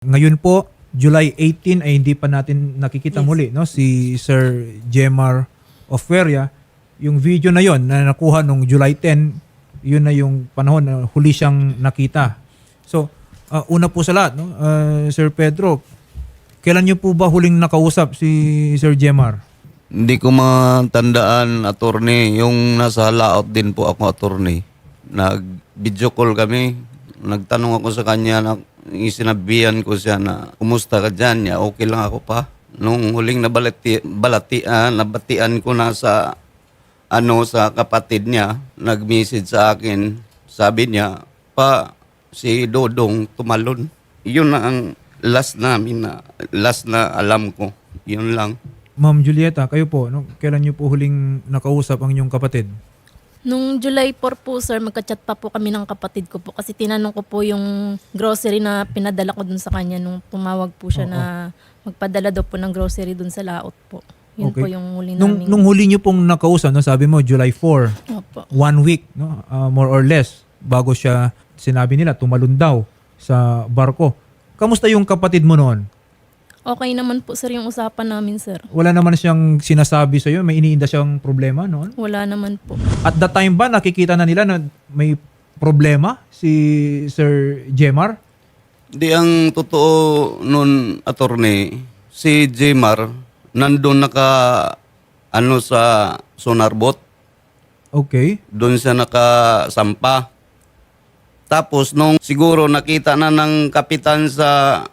Ngayon po, July 18 ay hindi pa natin nakikita muli no si Sir Jemar Offeria. Yung video na yon na nakuha nung July 10, yun na yung panahon na huli siyang nakita. So, una po sa lahat, no, Sir Pedro, kailan niyo po ba huling nakausap si Sir Jemar? Hindi ko matandaan, attorney. Yung nasa layout din po ako, attorney. Nag-video call kami. Nagtanong ako sa kanya na sinabihan ko siya na kumusta ka dyan? Niya, okay lang ako pa. Nung huling nabatian ko na sa sa kapatid niya, nag-message sa akin. Sabi niya, pa, si Dodong tumalon. Yun na ang last na alam ko. Yun lang. Ma'am Julieta, kayo po, no, kailan niyo po huling nakausap ang inyong kapatid? Nung July 4 po, sir, magka-chat pa po kami ng kapatid ko po kasi tinanong ko po yung grocery na pinadala ko dun sa kanya nung tumawag po siya na magpadala daw po ng grocery dun sa laot po. Yun Okay. po yung huli Nung namin. huli niyo pong nakausap, no, sabi mo July 4, Opo. 1 week, no, more or less, bago siya, sinabi nila, tumalon daw sa barko. Kamusta yung kapatid mo noon? Okay naman po, sir, yung usapan namin, sir. Wala naman siyang sinasabi sa iyo, may iniinda siyang problema noon? Wala naman po. At that time ba nakikita na nila na may problema si Sir Jemar? Di ang totoo nun, attorney, si Jemar nandun sa sonarbot. Okay. Doon siya nakasampa. Tapos nung siguro nakita na ng kapitan sa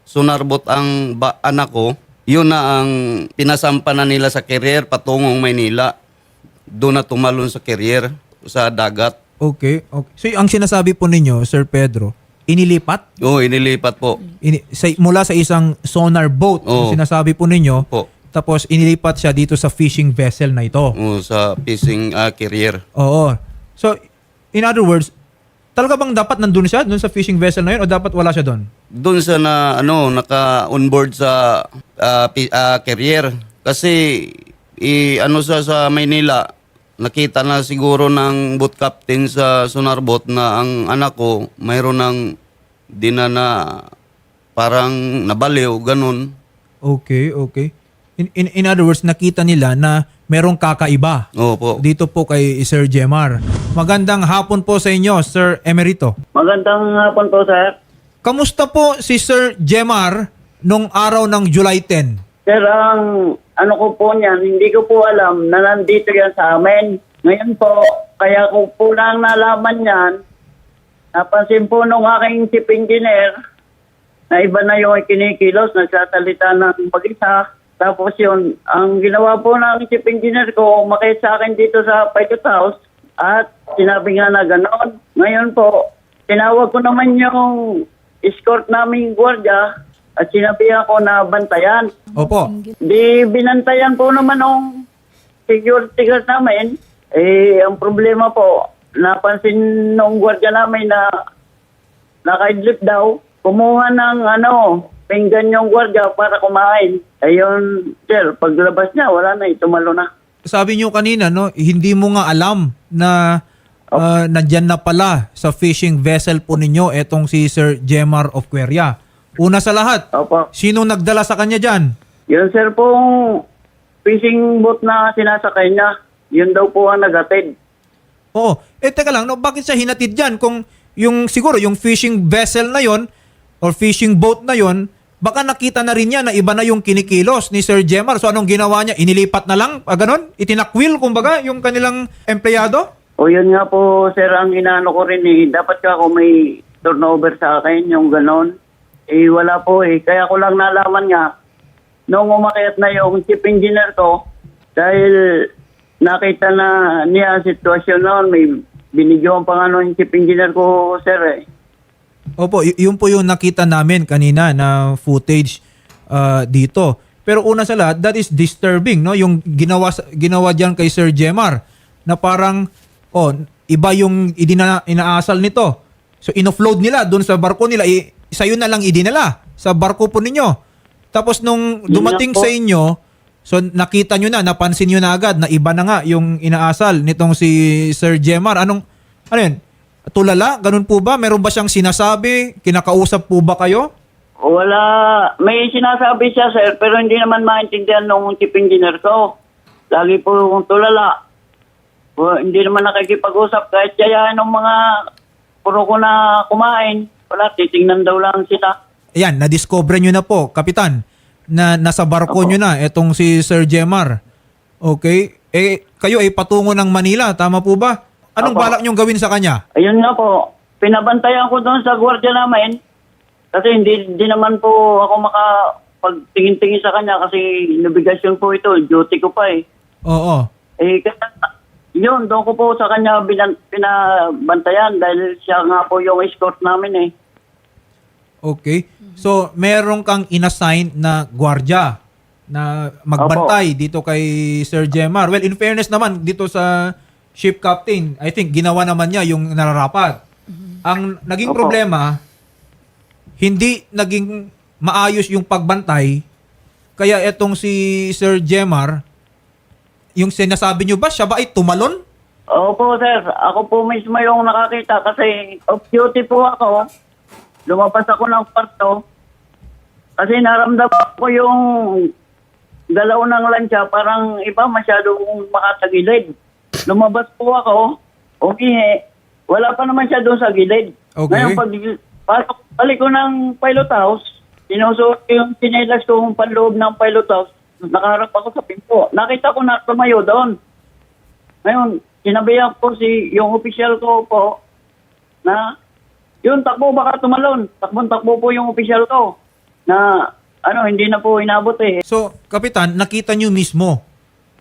sonarbot ang anak ko, yun na ang pinasampa na nila sa carrier patungong Maynila. Doon na tumalon sa carrier sa dagat. Okay. So ang sinasabi po ninyo, Sir Pedro, inilipat? Oo, inilipat po. Mula sa isang sonar boat, Oo. ang sinasabi po ninyo, Po. tapos inilipat siya dito sa fishing vessel na ito. Oo, sa fishing carrier. Oo. So, in other words, talaga bang dapat nandun siya dun sa fishing vessel na yun o dapat wala siya doon? Doon siya na naka-onboard sa carrier. Kasi siya sa Maynila, nakita na siguro ng boat captain sa sonarbot na ang anak ko mayroon ng na parang nabaliw, ganun. Okay. In other words, nakita nila na merong kakaiba Opo. dito po kay Sir Jemar. Magandang hapon po sa inyo, Sir Emerito. Magandang hapon po, sir. Kamusta po si Sir Jemar nung araw ng July 10? Sir, ang ano ko po niyan, hindi ko po alam na nandito yan sa amin. Ngayon po, kaya ko po lang nalaman yan, napansin po nung aking chief engineer, na iba na yung kinikilos, nagsasalita ng mag-isa. Tapos yun, ang ginawa po ng chief engineer ko, umakit sa akin dito sa Pilot House at sinabi nga na gano'n. Ngayon po, tinawag ko naman yung escort naming gwardiya at sinabi ako na bantayan. Opo. Di binantayan po naman ng security guard namin. Ang problema po, napansin nung gwardiya namin na nakaidlip daw, kumuha ng pinggan yung gwardiya para kumain. Ayun, sir, paglabas niya, wala na, tumalo na. Sabi niyo kanina, no, hindi mo nga alam na nandyan na pala sa fishing vessel po ninyo etong si Sir Jemar Offeria. Una sa lahat, Opo. sino nagdala sa kanya dyan? Yun, sir, pong fishing boat na sinasakay niya, yun daw po ang nagatid. Oo. Teka lang, no, bakit siya hinatid dyan? Kung siguro yung fishing vessel na yon or fishing boat na yon, baka nakita na rin niya na iba na yung kinikilos ni Sir Jemar. So anong ginawa niya? Inilipat na lang? Ganon? Itinakwil, kumbaga, yung kanilang empleyado? O yun nga po, sir, ang inaano ko rin dapat ka kung may turnover sa akin, yung ganon. Wala po Kaya ko lang nalaman nga, nung umakyat na yung chief engineer ko, dahil nakita na niya ang sitwasyon noon, may binigyan pa nga yung chief engineer ko, sir Opo, yun po yung nakita namin kanina na footage dito. Pero una sa lahat, that is disturbing, no? Yung ginawa diyan kay Sir Jemar na parang iba yung inaasal nito. So inoffload nila doon sa barko nila, isa yun na lang idinala sa barko po ninyo. Tapos nung dumating sa inyo, so nakita nyo na, napansin nyo na agad na iba na nga yung inaasal nitong si Sir Jemar. Ano yun? Tulala? Ganun po ba? Meron ba siyang sinasabi? Kinakausap po ba kayo? Wala, may sinasabi siya sir, pero hindi naman maintindihan nung chief engineer ko. Lagi po kong tulala. Hindi naman nakikipag-usap kahit yayain ng mga puro ko na kumain. Wala, titingnan daw lang sila. Ayan, na-discover nyo na po, Kapitan, na nasa barko nyo na itong si Sir Jemar. Okay? Kayo ay patungo ng Manila, tama po ba? Anong Opo. balak nyong gawin sa kanya? Ayun nga po, pinabantayan ko doon sa gwardiya namin. Kasi hindi naman po ako makapagtingin-tingin sa kanya kasi nabigasyon po ito. Duty ko pa eh. Oo. Yun, doon ko po sa kanya pinabantayan dahil siya nga po yung escort namin eh. Okay. So, meron kang inassign na gwardiya na magbantay dito kay Sir Jemar. Well, in fairness naman, dito sa ship captain, I think ginawa naman niya yung nararapat. Ang naging Opo. problema, hindi naging maayos yung pagbantay, kaya etong si Sir Jemar, yung sinasabi nyo ba, siya ba ay tumalon? Opo sir, ako po mismo yung nakakita kasi off duty po ako. Lumabas ako ng kwarto kasi naramdaman ko yung galaw ng lansya parang iba masyadong makatagilid. Lumabas po ako, okay, wala pa naman siya doon sa gilid. Okay. Ngayon balik ko ng pilot house, sinusuot yung sinelas ko yung panloob ng pilot house, nakaharap ako sa pinto. Nakita ko na tumayo doon. Ngayon, sinabihan ko yung official ko po na yun, takbo baka tumalon. Takbo po yung official ko na hindi na po inabot eh. So, Kapitan, nakita nyo mismo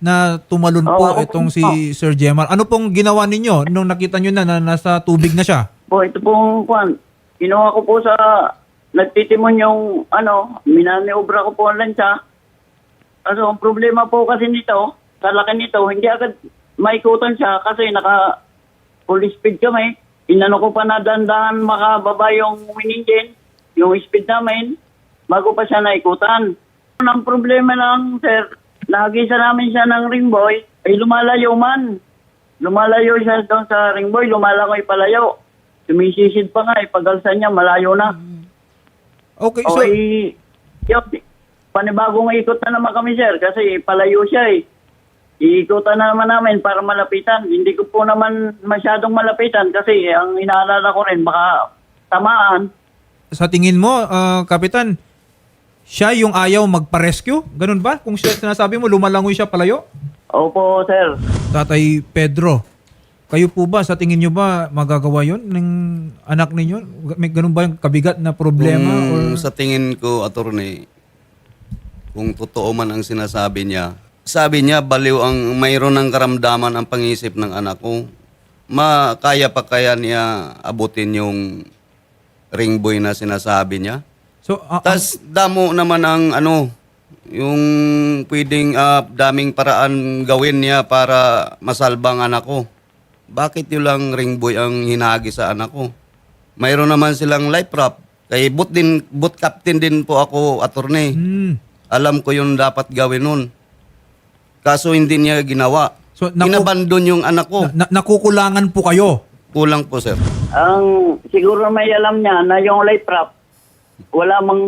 na tumalon Oo, po ako itong po. si Sir Jemar. Ano pong ginawa ninyo nung nakita nyo na nasa tubig na siya? Po, ito pong kinuha ko po sa nagtitimon yung minaneobra ko po ang lansya. Kaso ang problema po kasi nito, sa laki nito, hindi agad maikutan siya kasi naka full speed kami. Inano ko pa na dandahan makababa yung wind engine, yung speed namin, bago pa siya naikutan. Ang problema lang, sir, nagisa namin siya ng ringboy, ay lumalayo man. Lumalayo siya doon sa ringboy, lumalangoy palayo. Sumisisid pa nga, pagalsan niya, malayo na. Okay, So, so... panibagong ikot na naman kami, sir, kasi palayo siya eh. Iikutan na naman namin para malapitan. Hindi ko po naman masyadong malapitan kasi ang inaalala ko rin baka tamaan. Sa tingin mo, Kapitan, siya yung ayaw magpa-rescue? Ganun ba? Kung siya sinasabi mo, lumalangoy siya palayo? Opo, sir. Tatay Pedro, kayo po ba, sa tingin nyo ba, magagawa yon ng anak ninyo? May ganun ba yung kabigat na problema? Kung Or... sa tingin ko, attorney, kung totoo man ang sinasabi niya, sabi niya, baliw ang mayroon ng karamdaman ang pangisip ng anak ko. Kaya pa kaya niya abutin yung ring boy na sinasabi niya? So, Tas damo naman ang yung pwedeng daming paraan gawin niya para masalbang anak ko. Bakit yung lang ring boy ang hinagi sa anak ko? Mayroon naman silang life raft. Kay boat captain din po ako, attorney. Alam ko yung dapat gawin nun. Kaso hindi niya ginawa. So, Inabandon yung anak ko. nakukulangan po kayo. Kulang po, sir. Ang siguro may alam niya na yung life raft, wala mang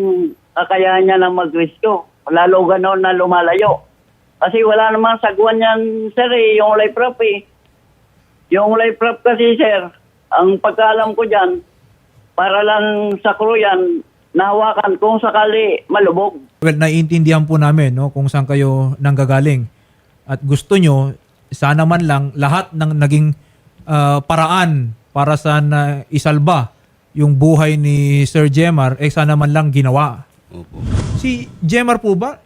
kakayahan niya na mag-rescue. Lalo gano'n na lumalayo. Kasi wala namang sagwan yan, sir, yung life raft eh. Yung life raft kasi, sir, ang pagkaalam ko dyan, para lang sa crew yan, nahawakan kung sakali malubog. Well, naiintindihan po namin no, kung saan kayo nanggagaling. At gusto nyo, sana man lang lahat ng naging paraan para sana isalba yung buhay ni Sir Jemar, sana man lang ginawa. Opo. Si Jemar po ba,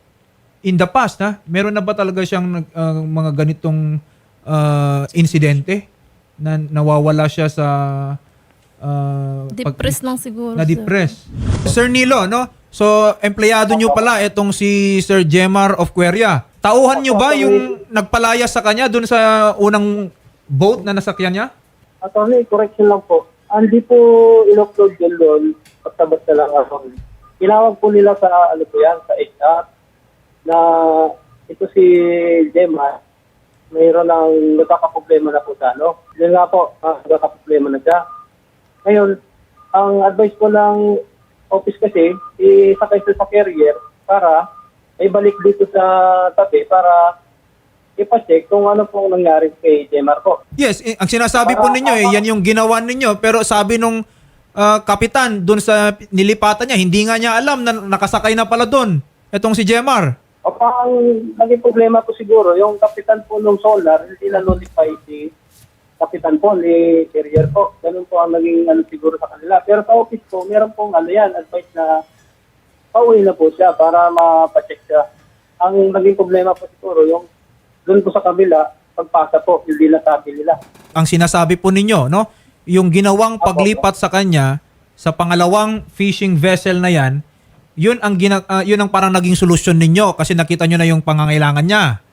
in the past, meron na ba talaga siyang mga ganitong insidente na nawawala siya sa Depressed lang siguro. na-depress. Sir Nilo, no? So, empleyado nyo pala itong si Sir Jemar of Queria. Tauhan nyo ba yung nagpalaya sa kanya dun sa unang boat na nasakyan niya? Attorney, correction lang po. Hindi po in-upload yun doon. Basta lang ako. Tinawag po nila sa, sa HR, na ito si Gemma, mayroon ng nagkakaproblema na po sa Yun nga po, nagkakaproblema na siya. Ngayon, ang advice ko lang office kasi, isakay sa carrier para ibalik dito sa tabi para ipacheck kung ano pong nangyari kay Jemar po. Yes, ang sinasabi po ninyo yan yung ginawa ninyo, pero sabi nung kapitan doon sa nilipatan niya, hindi nga niya alam na nakasakay na pala doon etong si Jemar. O ang naging problema po siguro, yung kapitan po ng Solar, hindi na notify si kapitan po ni carrier po. Ganun po ang naging siguro sa kanila. Pero sa office po, meron pong advice na pauwi na po siya para mapacheck siya. Ang naging problema po siguro, yung doon po sa kabila, pagpasa po, hindi nasabi nila. Ang sinasabi po ninyo, no? Yung ginawang paglipat sa kanya sa pangalawang fishing vessel na yan, yun ang parang naging solusyon ninyo kasi nakita nyo na yung pangangailangan niya.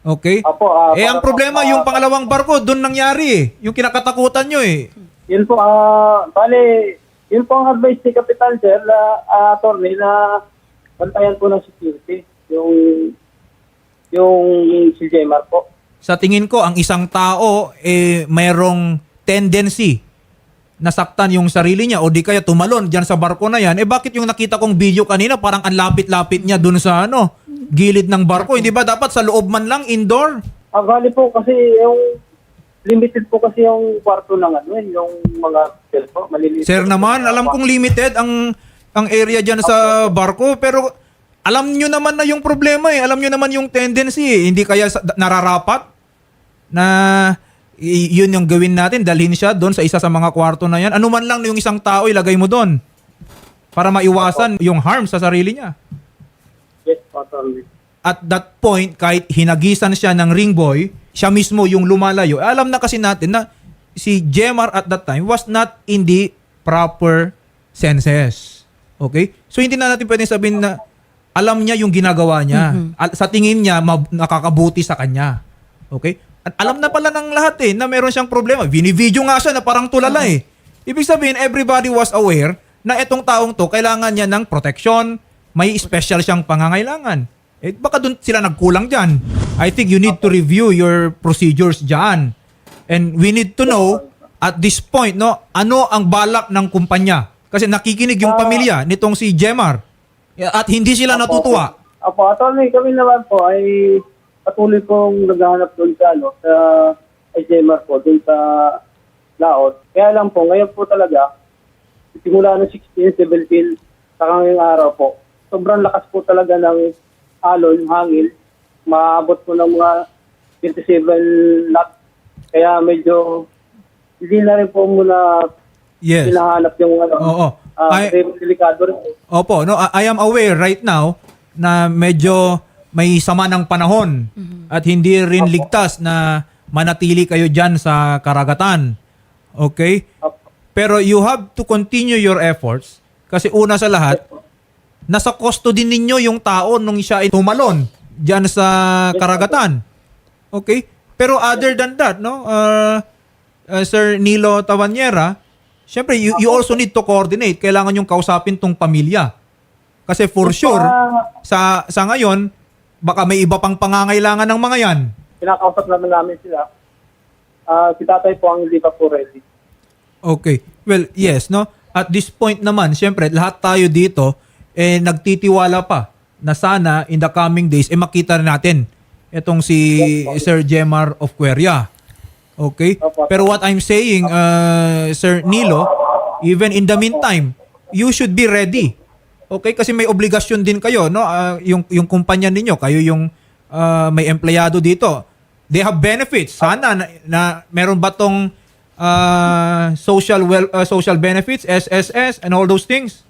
Okay? Apo, Ang problema, yung pangalawang barko, doon nangyari eh. Yung kinakatakutan nyo eh. Yun po, bale, yun po ang advice ni Kapitan Sir, attorney, na bantayan po ng security, yung si Jemar po. Sa tingin ko, ang isang tao mayroong tendency nasaktan yung sarili niya o di kaya tumalon dyan sa barko na yan. Bakit yung nakita kong video kanina parang ang lapit-lapit niya dun sa gilid ng barko? Hindi ba dapat sa loob man lang, indoor? Bali po kasi yung limited po kasi yung kwarto ng yung mga hotel po, maliliit. Sir naman, alam kong limited ang area dyan sa barko, pero alam nyo naman na yung problema eh. Alam nyo naman yung tendency eh. Hindi kaya nararapat na yun yung gawin natin, dalhin siya doon sa isa sa mga kwarto na yan. Ano man lang yung isang tao ilagay mo doon para maiwasan yung harm sa sarili niya. Yes, attorney. At that point, kahit hinagisan siya ng ring boy, siya mismo yung lumalayo. Alam na kasi natin na si Jemar at that time was not in the proper senses. Okay? So hindi na natin pwedeng sabihin na alam niya yung ginagawa niya. Sa tingin niya, nakakabuti sa kanya. Okay? At alam na pala ng lahat na meron siyang problema. Binivideo nga siya na parang tulala eh. Ibig sabihin, everybody was aware na itong taong to, kailangan niya ng protection, may special siyang pangangailangan. Baka doon sila nagkulang dyan. I think you need to review your procedures dyan. And we need to know, at this point, ano ang balak ng kumpanya. Kasi nakikinig yung pamilya nitong si Jemar. At hindi sila natutuwa. Apo, attorney, kami naman po ay patuloy pong naghahanap doon sa Jemar po, doon sa laot. Kaya lang po, ngayon po talaga, simula ng 16, 17, sa ngayong araw po, sobrang lakas po talaga ng alon, hangin. Maabot po ng mga 27 knots. Kaya medyo hindi na rin po muna hinahanap yung Oo. delikado rin. Opo, I am aware right now na medyo may sama ng panahon at hindi rin ligtas na manatili kayo dyan sa karagatan. Okay? Pero you have to continue your efforts kasi una sa lahat, nasa custody ninyo yung tao nung siya ay tumalon dyan sa karagatan. Okay? Pero other than that, Sir Nilo Tabanera, syempre, you also need to coordinate. Kailangan yung kausapin tong pamilya. Kasi for sure, sa ngayon, baka may iba pang pangangailangan ng mga yan. Kinakausap namin sila. Si tatay po ang hindi pa po ready. Okay. Well, yes, At this point naman, syempre, lahat tayo dito, nagtitiwala pa na sana in the coming days, makita rin natin itong si Sir Jemar of Queria. Okay? Pero what I'm saying, Sir Nilo, even in the meantime, you should be ready. Okay? Kasi may obligasyon din kayo, yung kumpanya ninyo, kayo yung may empleyado dito. They have benefits. Sana na meron ba tong social benefits, SSS, and all those things?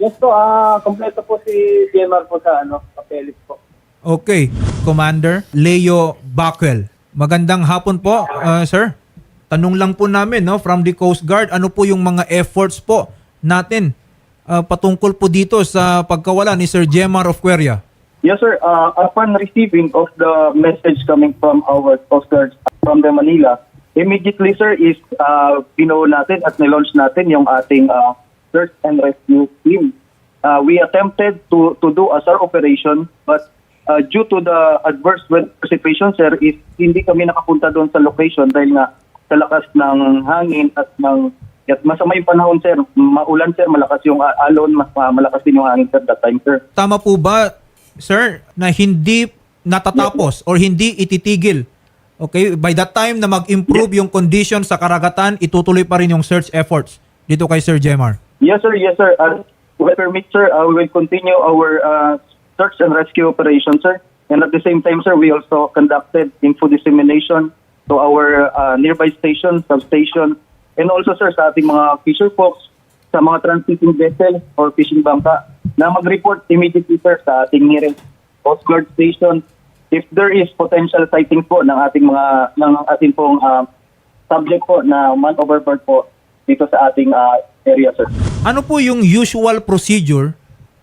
Yes po, kompleto po si Jemar po sa papeles po. Okay. Commander Leo Backwell. Magandang hapon po, sir. Tanong lang po namin, from the Coast Guard, ano po yung mga efforts po natin patungkol po dito sa pagkawala ni Sir Jemar of Queria? Yes, sir. Upon receiving of the message coming from our Coast Guard from the Manila, immediately, sir, is binuo natin at nilaunch natin yung ating search and rescue team. We attempted to do a SAR operation, but due to the adverse weather situation, sir, is hindi kami nakapunta doon sa location dahil nga sa lakas ng hangin at ng At masama yung panahon, sir. Maulan, sir. Malakas yung alon. Malakas din yung hangin, sir, that time, sir. Tama po ba, sir, na hindi natatapos or hindi ititigil? Okay, by that time na mag-improve yung condition sa karagatan, itutuloy pa rin yung search efforts dito kay Sir Jemar. Yes, sir. Yes, sir. With permit, sir, we will continue our search and rescue operation, sir. And at the same time, sir, we also conducted info dissemination to our nearby station, substation, and also, sir, sa ating mga fisher folks, sa mga transiting vessel or fishing bangka, na mag-report immediately, sir, sa ating nearest Coast Guard station if there is potential sighting po ng ating pong subject po na man overboard po dito sa ating area, sir. Ano po yung usual procedure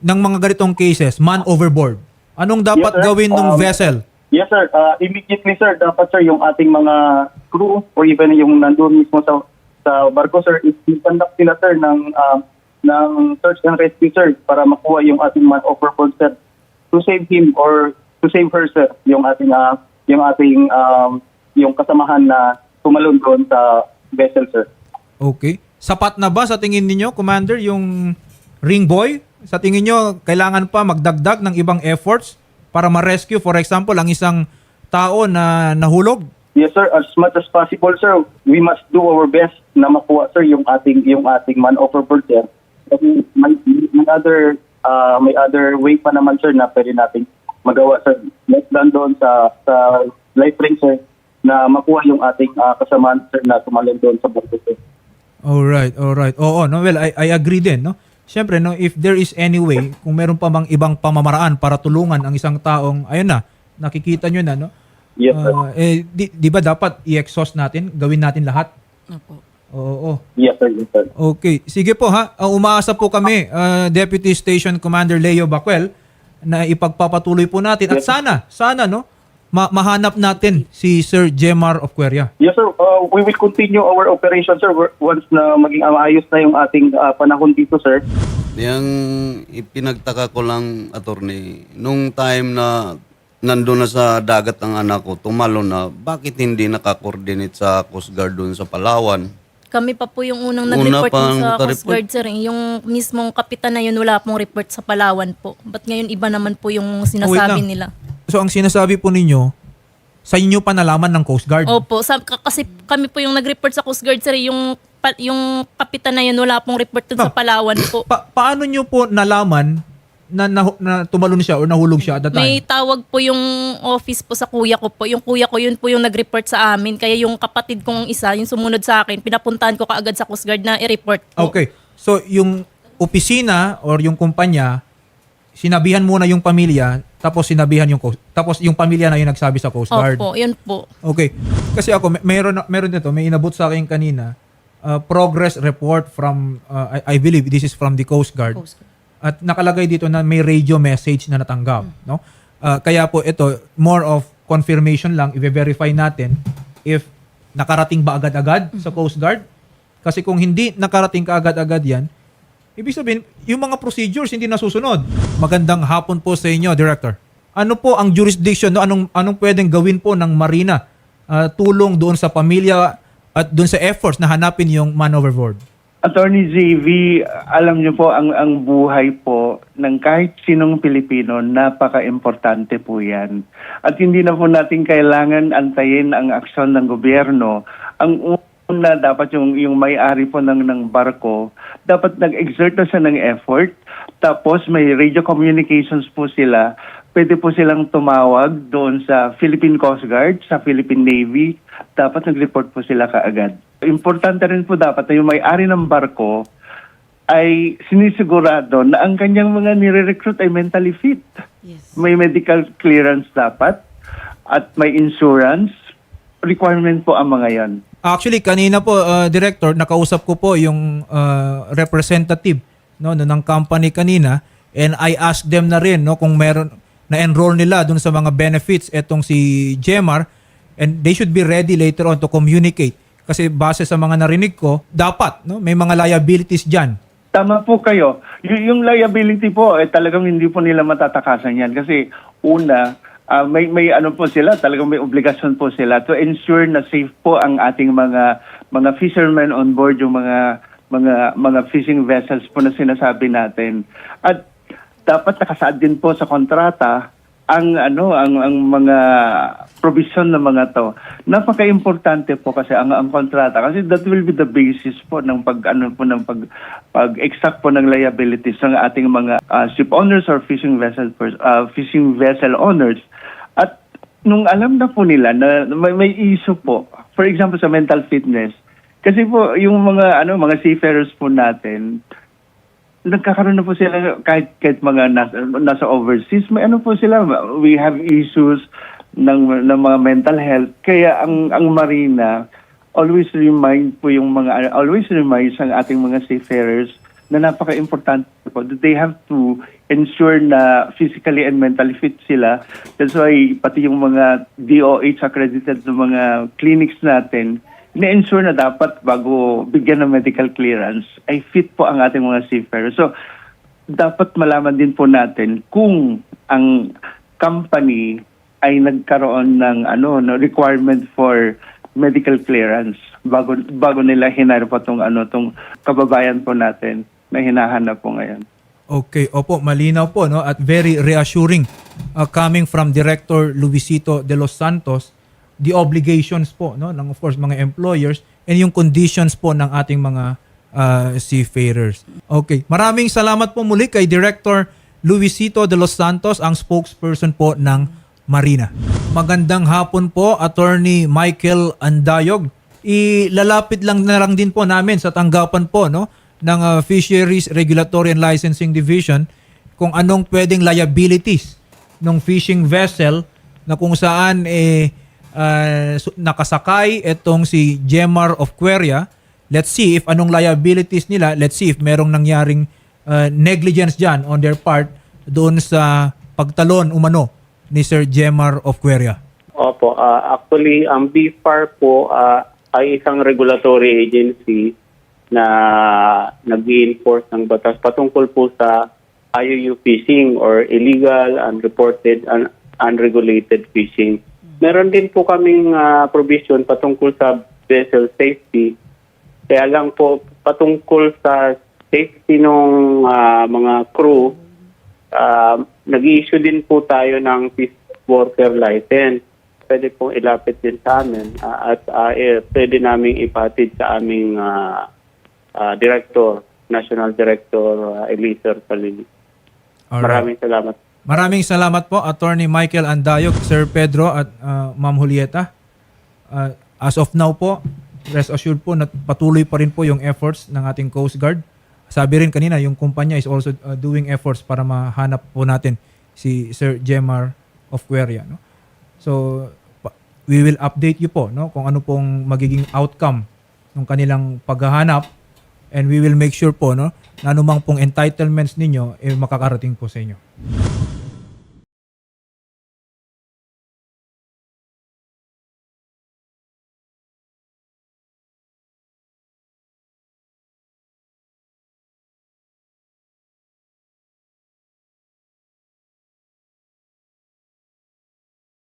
ng mga ganitong cases, man overboard? Anong dapat Yes, sir. gawin ng vessel? Yes, sir. Immediately, sir, dapat, sir, yung ating mga crew or even yung nandun mismo sa barko, sir, i-conduct sila, sir, ng search and rescue, sir, para makuha yung ating man overboard, sir, to save him or to save her, sir, yung kasamahan na tumalon doon sa vessel, sir. Okay. Sapat na ba sa tingin ninyo, Commander, yung ring buoy? Sa tingin nyo, kailangan pa magdagdag ng ibang efforts para ma-rescue, for example, ang isang tao na nahulog? Yes, sir. As much as possible, sir, we must do our best na makuha, sir, yung ating man overboard, sir. Kasi may other way pa naman, sir, na pwede nating magawa, sir. Less than doon sa life ring, sir, na makuha yung ating kasamaan, sir, na tumalon doon sa barko, sir. Alright. Oo, no? Well, I agree din, no? Siyempre, no, if there is any way, kung meron pa bang ibang pamamaraan para tulungan ang isang taong, ayun na, nakikita nyo na, no? Yes, sir. Di ba dapat i-exhaust natin, gawin natin lahat? Opo. Oo. Yes, sir. Yes, sir. Okay. Sige po ha. Umaasa po kami, Deputy Station Commander Leo Bacuel, na ipagpapatuloy po natin. At sana, no, mahanap natin si Sir Jemar of Queria. Yes, sir. We will continue our operation, sir, once na maging maayos na yung ating panahon dito, sir. Yung ipinagtaka ko lang, attorney, nung time na nandun na sa dagat ang anak ko, tumalon na, bakit hindi nakakoordinate sa Coast Guard dun sa Palawan? Kami pa po yung unang Una nag-report pang dun sa Coast naka-report. Guard, sir. Yung mismong kapitan na yun, wala pong report sa Palawan po. Ba't ngayon iba naman po yung sinasabi lang. nila? So ang sinasabi po ninyo, sa inyo pa nalaman ng Coast Guard? Opo, kasi kami po yung nag-report sa Coast Guard, sir. Yung kapitan na yun, wala pong report dun sa Palawan po. Paano nyo po nalaman na tumalon siya o nahulog siya at the time? May tawag po yung office po sa kuya ko po. Yung kuya ko yun po yung nag-report sa amin. Kaya yung kapatid kong isa, yung sumunod sa akin, pinapuntahan ko kaagad sa Coast Guard na i-report po. Okay. So yung opisina or yung kumpanya, sinabihan muna yung pamilya, tapos yung pamilya na yung nagsabi sa Coast Guard. Opo, yun po. Okay. Kasi ako, meron dito, may inabot sa akin kanina, progress report from, I believe this is from the Coast Guard. At nakalagay dito na may radio message na natanggap. No? Kaya po ito, more of confirmation lang, i-verify natin if nakarating ba agad-agad sa Coast Guard. Kasi kung hindi nakarating ka agad-agad yan, ibig sabihin, yung mga procedures hindi nasusunod. Magandang hapon po sa inyo, Director. Ano po ang jurisdiction, no? Anong pwedeng gawin po ng Marina tulong doon sa pamilya at doon sa efforts na hanapin yung man overboard? Attorney JV, alam niyo po, ang buhay po ng kahit sinong Pilipino, napaka-importante po yan. At hindi na po natin kailangan antayin ang aksyon ng gobyerno. Ang una, dapat yung may-ari po ng barko, dapat nag-exert na siya ng effort. Tapos may radio communications po sila. Pwede po silang tumawag doon sa Philippine Coast Guard, sa Philippine Navy. Dapat nag-report po sila kaagad. Importante rin po dapat na yung may-ari ng barko ay sinisigurado na ang kanyang mga nire-recruit ay mentally fit. Yes. May medical clearance dapat at may insurance. Requirement po ang mga yan. Actually, kanina po, Director, nakausap ko po yung representative ng company kanina, and I asked them na rin kung meron na-enroll nila dun sa mga benefits etong si Jemar, and they should be ready later on to communicate. Kasi base sa mga narinig ko, dapat may mga liabilities dyan. Tama po kayo. Yung liability po, talagang hindi po nila matatakasan yan. Kasi una, may ano po sila, talagang may obligasyon po sila to ensure na safe po ang ating mga fishermen on board, yung mga mga fishing vessels po na sinasabi natin. At dapat nakasaad din po sa kontrata ang mga provision ng mga to. Napaka-importante po kasi ang kontrata kasi that will be the basis po ng pag-exact po ng liabilities ng ating mga ship owners or fishing vessel owners. At nung alam na po nila na may issue po, for example sa mental fitness, kasi po yung mga seafarers po natin, nagkakaroon na po sila kahit mga nasa overseas, may po sila, we have issues ng mga mental health. Kaya ang marina always reminds ang ating mga seafarers na napaka-importante po that they have to ensure na physically and mentally fit sila. That's why pati yung mga DOH accredited na mga clinics natin, na-ensure na dapat bago bigyan ng medical clearance ay fit po ang ating mga seafarers. So, dapat malaman din po natin kung ang company ay nagkaroon ng requirement for medical clearance bago nila hinire po tong kababayan po natin na hinahanap po ngayon. Okay, opo, malinaw po, no? At very reassuring coming from Director Luisito de los Santos, the obligations po, no, ng of course mga employers and yung conditions po ng ating mga seafarers. Okay, maraming salamat po muli kay Director Luisito de los Santos, ang spokesperson po ng Marina. Magandang hapon po, Attorney Michael Andayog. Ilalapit lang din po namin sa tanggapan po, no, ng Fisheries Regulatory and Licensing Division kung anong pwedeng liabilities ng fishing vessel na kung saan nakasakay itong si Jemar of Queria. Let's see if anong liabilities nila. Let's see if merong nangyaring negligence dyan on their part doon sa pagtalon umano ni Sir Jemar of Queria. Opo, actually ang BFAR po ay isang regulatory agency na nag-i-enforce ng batas patungkol po sa IUU fishing or illegal, unreported, unregulated fishing. Meron din po kaming provision patungkol sa vessel safety. Kaya lang po patungkol sa safety ng mga crew, nag-i-issue din po tayo ng fish worker license. Pwede pong ilapit din sa amin at pwede namin ipatid sa aming Director, National Director Eliezer Salini. Maraming salamat. Maraming salamat po, Attorney Michael Andayog, Sir Pedro at Ma'am Julieta. As of now po, rest assured po na patuloy pa rin po yung efforts ng ating Coast Guard. Sabi rin kanina, yung kumpanya is also doing efforts para mahanap po natin si Sir Jemar of Queria. No? So, we will update you po, no, kung ano pong magiging outcome ng kanilang paghahanap, and we will make sure po, no, na anumang pong entitlements ninyo makakarating po sa inyo.